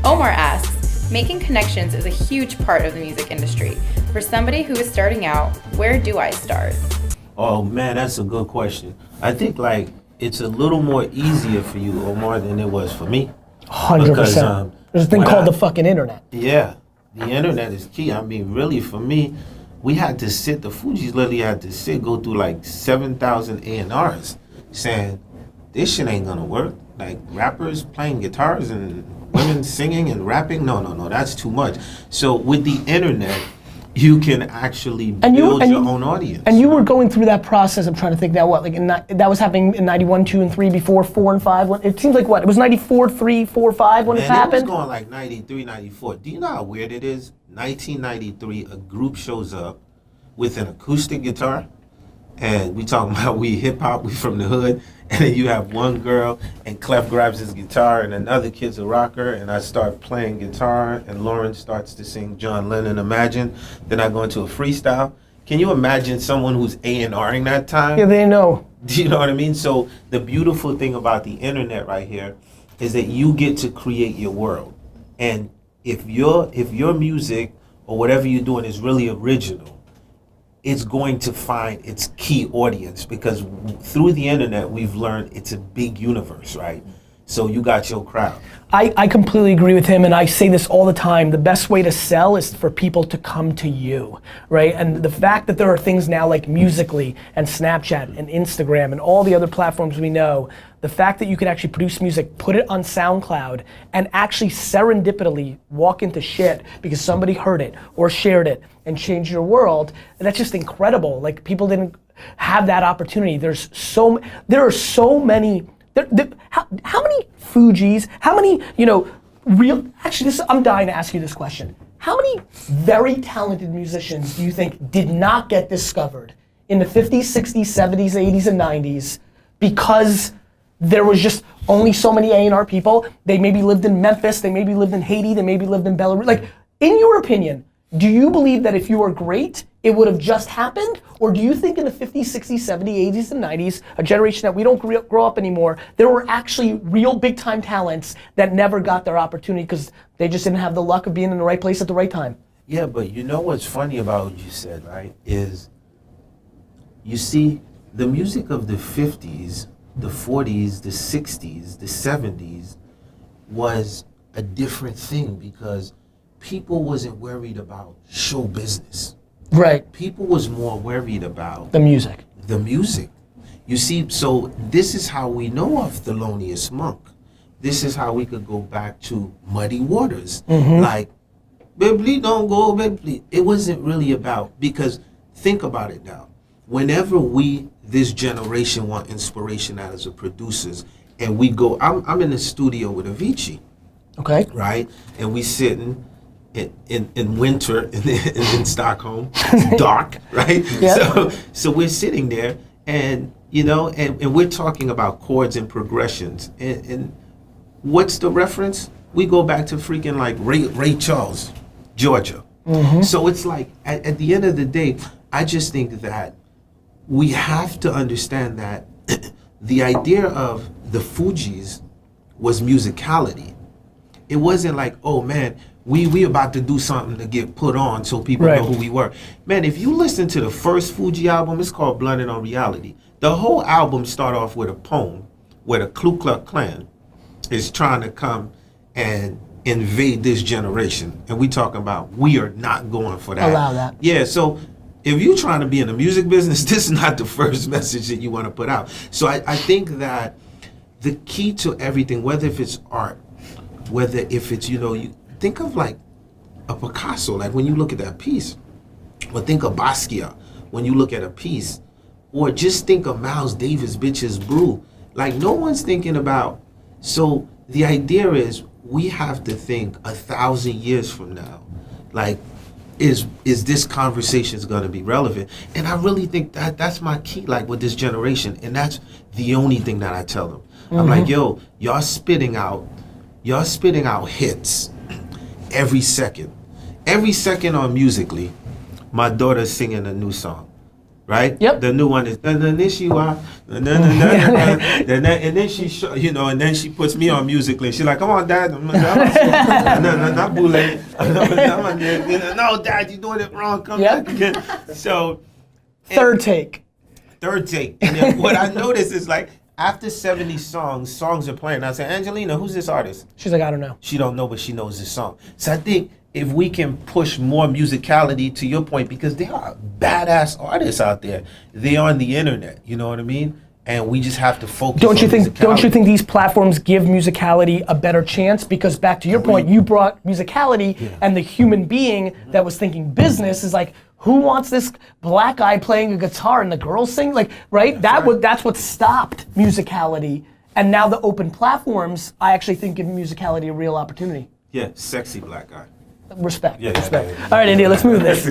Omar asks, making connections is a huge part of the music industry. For somebody who is starting out, where do I start? Oh man, that's a good question. I think like it's a little more easier for you, Omar, than it was for me. 100%. There's a thing called the fucking internet. Yeah, the internet is key. I mean, really, for me, we had to sit, the Fugees literally had to sit, go through like 7,000 A&Rs saying, this shit ain't gonna work. Like rappers playing guitars and women singing and rapping, no, that's too much. So with the internet, you can actually build your own audience. And you were going through that process. I'm trying to think now what, like that was happening in 91, 2, and 3 before 4 and 5. It seems like what? It was 94, 3, 4, 5 when it happened? It was going like 93, 94. Do you know how weird it is? 1993, a group shows up with an acoustic guitar. And we talking about we hip hop, we from the hood, and then you have one girl, and Clef grabs his guitar, and another kid's a rocker, and I start playing guitar, and Lauren starts to sing John Lennon, Imagine. Then I go into a freestyle. Can you imagine someone who's A&Ring that time? Yeah, they know. Do you know what I mean? So the beautiful thing about the internet right here is that you get to create your world, and if your music or whatever you're doing is really original, it's going to find its key audience, because through the internet, we've learned it's a big universe, right? So you got your crowd. I completely agree with him, and I say this all the time. The best way to sell is for people to come to you, right? And the fact that there are things now like Musically and Snapchat and Instagram and all the other platforms we know, the fact that you can actually produce music, put it on SoundCloud, and actually serendipitously walk into shit because somebody heard it or shared it and changed your world, and that's just incredible. Like, people didn't have that opportunity. There are so many. How many Fugees, how many, I'm dying to ask you this question. How many very talented musicians do you think did not get discovered in the 50s, 60s, 70s, 80s, and 90s because there was just only so many A&R people? They maybe lived in Memphis, they maybe lived in Haiti, they maybe lived in Belarus. Like, in your opinion, do you believe that if you were great, it would have just happened? Or do you think in the 50s, 60s, 70s, 80s, and 90s, a generation that we don't grow up anymore, there were actually real big time talents that never got their opportunity because they just didn't have the luck of being in the right place at the right time? Yeah, but you know what's funny about what you said, right? Is, you see, the music of the 50s, the 40s, the 60s, the 70s was a different thing because people wasn't worried about show business. Right. People was more worried about the music. The music. You see, so this is how we know of Thelonious Monk. This is how we could go back to Muddy Waters. Mm-hmm. Like, baby, don't go, baby. It wasn't really about, because think about it now. Whenever this generation, want inspiration out as a producers, and we go, I'm in the studio with Avicii. Okay. Right? And we sitting in winter in Stockholm. It's dark, right? Yeah. So we're sitting there, and and we're talking about chords and progressions. And what's the reference? We go back to freaking like Ray Charles, Georgia. Mm-hmm. So it's like at the end of the day, I just think that we have to understand that the idea of the Fugees was musicality. It wasn't like, oh man, we about to do something to get put on so people know who we were. Man, if you listen to the first Fugees album, it's called Blunted on Reality. The whole album start off with a poem where the Ku Klux Klan is trying to come and invade this generation. And we talking about, we are not going for that. Allow that. Yeah, so if you're trying to be in the music business, this is not the first message that you want to put out. So I think that the key to everything, whether if it's art, whether if it's, you think of like a Picasso, like when you look at that piece, or think of Basquiat when you look at a piece, or just think of Miles Davis' Bitches Brew. Like, no one's thinking about, so the idea is we have to think 1,000 years from now, like, is this conversation going to be relevant? And I really think that's my key, like with this generation, and that's the only thing that I tell them. Mm-hmm. I'm like, yo, y'all spitting out hits every second. Every second on Musically, my daughter's singing a new song. right? Yep. The new one is Nishiwa, and then she you know, and then she puts me on Musically. She's like, come on, Dad, not Boule. No, Dad, you're doing it wrong. Come back again. So Third take. And then what I noticed is like after 70 songs are playing. I said, Angelina, who's this artist? She's like, I don't know. She don't know, but she knows this song. So I think if we can push more musicality, to your point, because there are badass artists out there. They're on the internet, you know what I mean? And we just have to focus on musicality. Don't you think these platforms give musicality a better chance? Because back to your point, you brought musicality, and the human being that was thinking business is like, who wants this black guy playing a guitar and the girls sing? Like, right? That's what stopped musicality. And now the open platforms, I actually think give musicality a real opportunity. Yeah, sexy black guy. Respect. Yeah, respect. yeah. All right, India, let's move this.